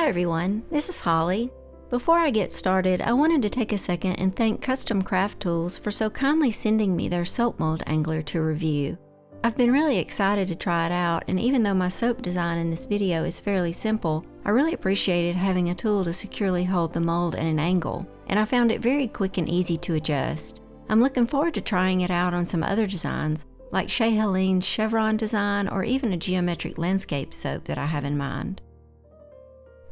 everyone, this is Holly. Before I get started, I wanted to take a second and thank Custom Craft Tools for so kindly sending me their soap mold angler to review. I've been really excited to try it out, and even though my soap design in this video is fairly simple, I really appreciated having a tool to securely hold the mold at an angle, and I found it very quick and easy to adjust. I'm looking forward to trying it out on some other designs, like Shea Helene's chevron design or even a geometric landscape soap that I have in mind.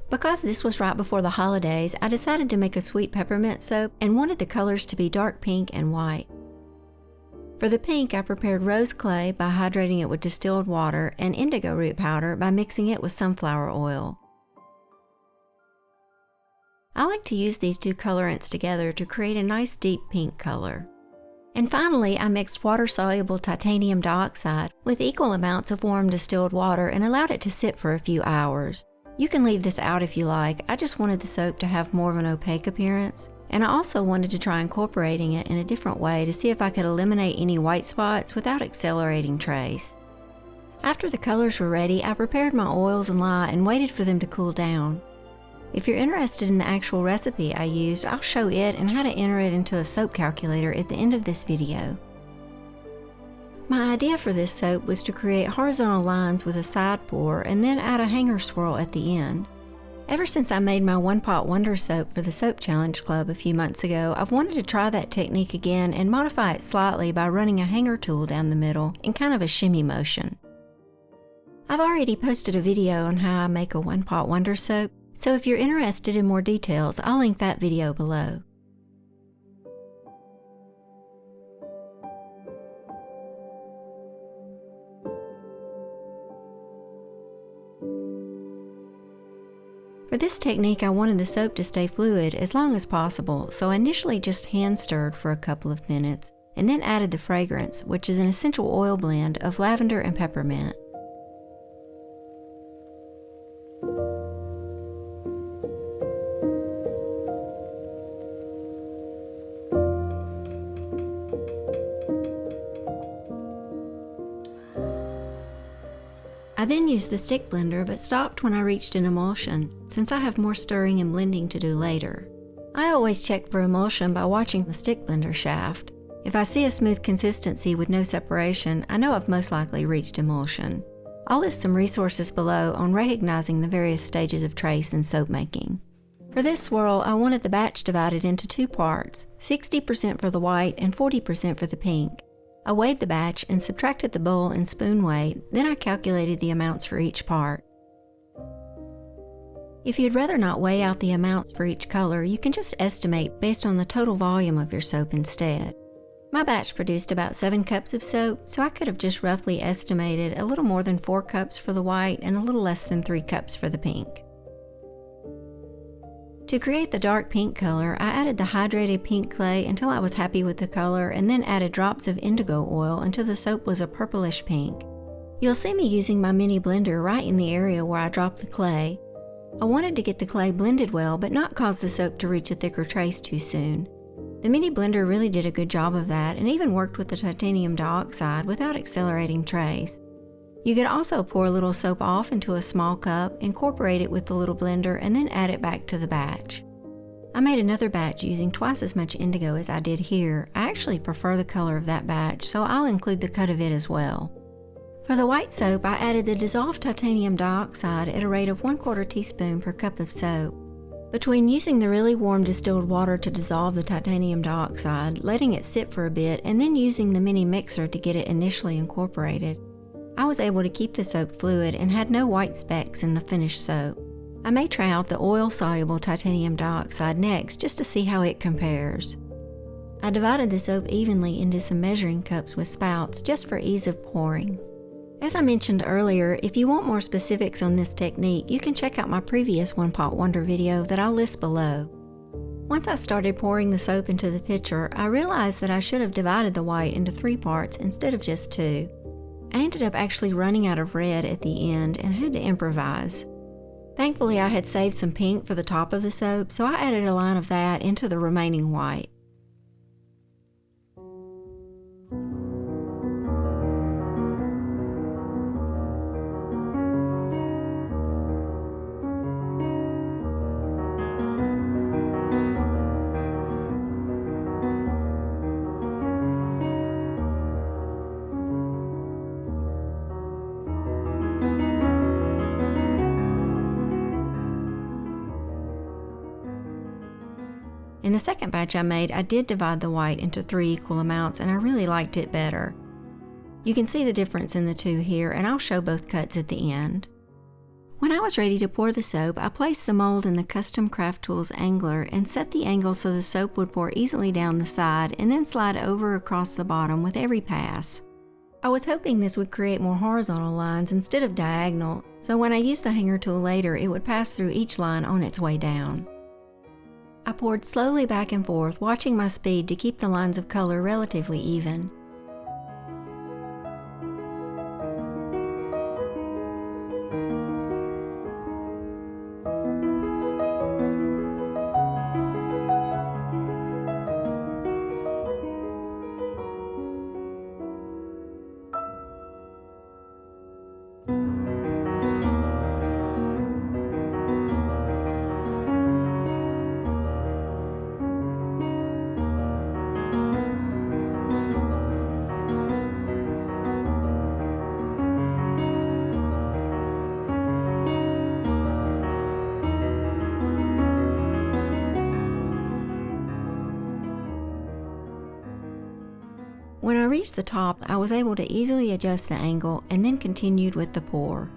Because this was right before the holidays, I decided to make a sweet peppermint soap and wanted the colors to be dark pink and white. For the pink, I prepared rose clay by hydrating it with distilled water and indigo root powder by mixing it with sunflower oil. I like to use these two colorants together to create a nice deep pink color. And finally, I mixed water-soluble titanium dioxide with equal amounts of warm distilled water and allowed it to sit for a few hours. You can leave this out if you like. I just wanted the soap to have more of an opaque appearance, and I also wanted to try incorporating it in a different way to see if I could eliminate any white spots without accelerating trace. After the colors were ready, I prepared my oils and lye and waited for them to cool down. If you're interested in the actual recipe I used, I'll show it and how to enter it into a soap calculator at the end of this video. My idea for this soap was to create horizontal lines with a side pour and then add a hanger swirl at the end. Ever since I made my One Pot Wonder soap for the Soap Challenge Club a few months ago, I've wanted to try that technique again and modify it slightly by running a hanger tool down the middle in kind of a shimmy motion. I've already posted a video on how I make a One Pot Wonder soap, so if you're interested in more details, I'll link that video below. For this technique, I wanted the soap to stay fluid as long as possible, so I initially just hand stirred for a couple of minutes, and then added the fragrance, which is an essential oil blend of lavender and peppermint. I then used the stick blender but stopped when I reached an emulsion, since I have more stirring and blending to do later. I always check for emulsion by watching the stick blender shaft. If I see a smooth consistency with no separation, I know I've most likely reached emulsion. I'll list some resources below on recognizing the various stages of trace in soap making. For this swirl, I wanted the batch divided into two parts, 60% for the white and 40% for the pink. I weighed the batch and subtracted the bowl and spoon weight, then I calculated the amounts for each part. If you'd rather not weigh out the amounts for each color, you can just estimate based on the total volume of your soap instead. My batch produced about 7 cups of soap, so I could have just roughly estimated a little more than 4 cups for the white and a little less than 3 cups for the pink. To create the dark pink color, I added the hydrated pink clay until I was happy with the color and then added drops of indigo oil until the soap was a purplish pink. You'll see me using my mini blender right in the area where I dropped the clay. I wanted to get the clay blended well but not cause the soap to reach a thicker trace too soon. The mini blender really did a good job of that and even worked with the titanium dioxide without accelerating trace. You could also pour a little soap off into a small cup, incorporate it with the little blender, and then add it back to the batch. I made another batch using twice as much indigo as I did here. I actually prefer the color of that batch, so I'll include the cut of it as well. For the white soap, I added the dissolved titanium dioxide at a rate of 1/4 teaspoon per cup of soap. Between using the really warm distilled water to dissolve the titanium dioxide, letting it sit for a bit, and then using the mini mixer to get it initially incorporated, I was able to keep the soap fluid and had no white specks in the finished soap. I may try out the oil-soluble titanium dioxide next just to see how it compares. I divided the soap evenly into some measuring cups with spouts just for ease of pouring. As I mentioned earlier, if you want more specifics on this technique, you can check out my previous One Pot Wonder video that I'll list below. Once I started pouring the soap into the pitcher, I realized that I should have divided the white into 3 parts instead of just 2. I ended up actually running out of red at the end and had to improvise. Thankfully, I had saved some pink for the top of the soap, so I added a line of that into the remaining white. In the second batch I made, I did divide the white into 3 equal amounts, and I really liked it better. You can see the difference in the two here, and I'll show both cuts at the end. When I was ready to pour the soap, I placed the mold in the Custom Craft Tools angler and set the angle so the soap would pour easily down the side and then slide over across the bottom with every pass. I was hoping this would create more horizontal lines instead of diagonal, so when I used the hanger tool later, it would pass through each line on its way down. I poured slowly back and forth, watching my speed to keep the lines of color relatively even. When I reached the top, I was able to easily adjust the angle and then continued with the pour.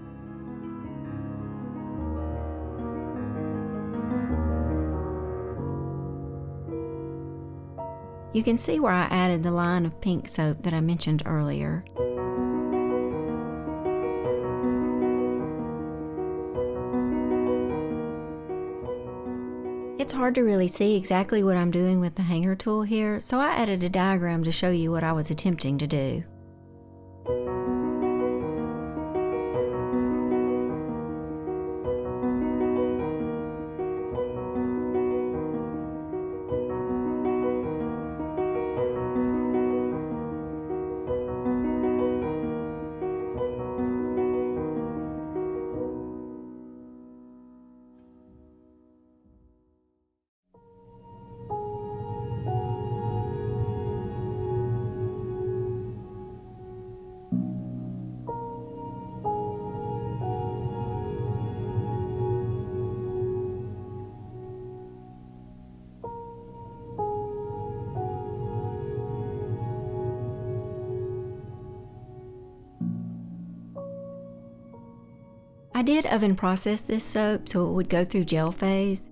You can see where I added the line of pink soap that I mentioned earlier. It's hard to really see exactly what I'm doing with the hanger tool here, so I added a diagram to show you what I was attempting to do. I did oven process this soap so it would go through gel phase.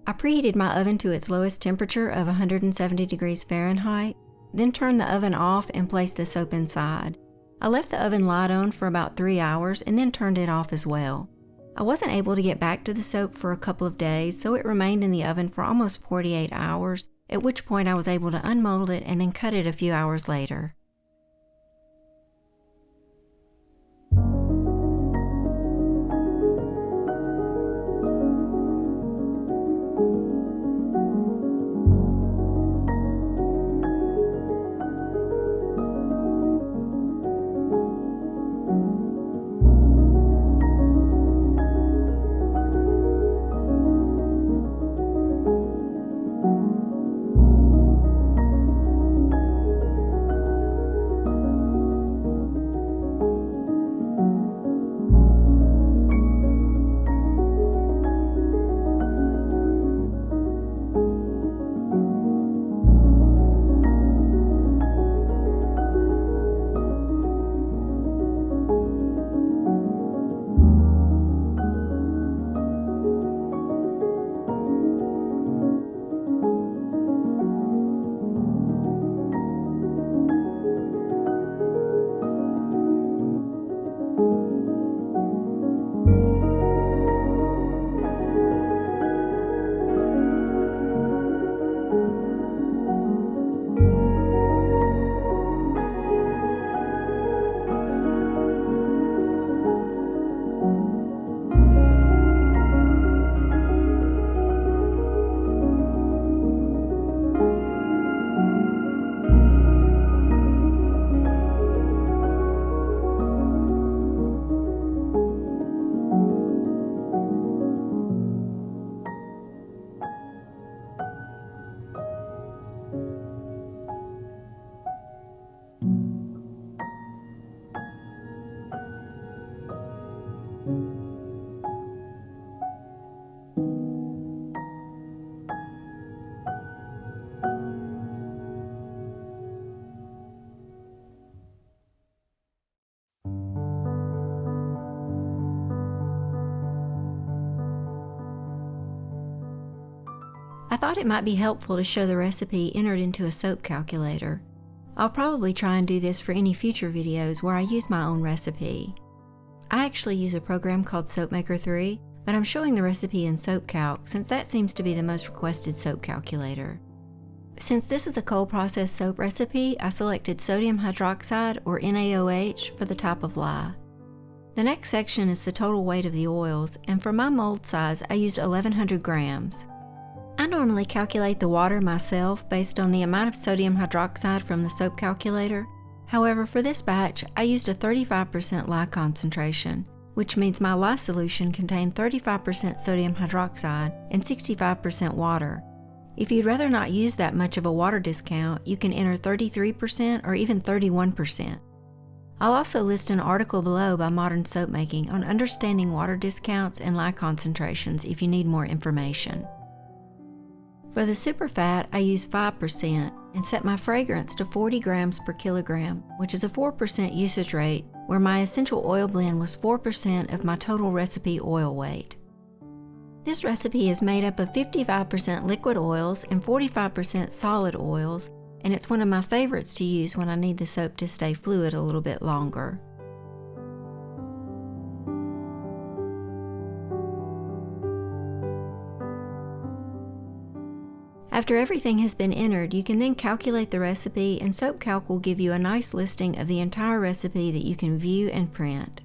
I preheated my oven to its lowest temperature of 170 degrees Fahrenheit, then turned the oven off and placed the soap inside. I left the oven light on for about 3 hours and then turned it off as well. I wasn't able to get back to the soap for a couple of days, so it remained in the oven for almost 48 hours, at which point I was able to unmold it and then cut it a few hours later. I thought it might be helpful to show the recipe entered into a soap calculator. I'll probably try and do this for any future videos where I use my own recipe. I actually use a program called Soapmaker 3, but I'm showing the recipe in SoapCalc since that seems to be the most requested soap calculator. Since this is a cold process soap recipe, I selected sodium hydroxide or NaOH for the type of lye. The next section is the total weight of the oils, and for my mold size I used 1100 grams. I normally calculate the water myself based on the amount of sodium hydroxide from the soap calculator. However, for this batch, I used a 35% lye concentration, which means my lye solution contained 35% sodium hydroxide and 65% water. If you'd rather not use that much of a water discount, you can enter 33% or even 31%. I'll also list an article below by Modern Soapmaking on understanding water discounts and lye concentrations if you need more information. For the superfat, I use 5% and set my fragrance to 40 grams per kilogram, which is a 4% usage rate, where my essential oil blend was 4% of my total recipe oil weight. This recipe is made up of 55% liquid oils and 45% solid oils, and it's one of my favorites to use when I need the soap to stay fluid a little bit longer. After everything has been entered, you can then calculate the recipe, and SoapCalc will give you a nice listing of the entire recipe that you can view and print.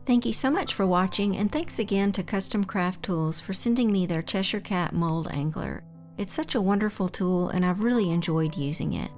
Thank you so much for watching, and thanks again to Custom Craft Tools for sending me their Cheshire Cat Mold Angler. It's such a wonderful tool, and I've really enjoyed using it.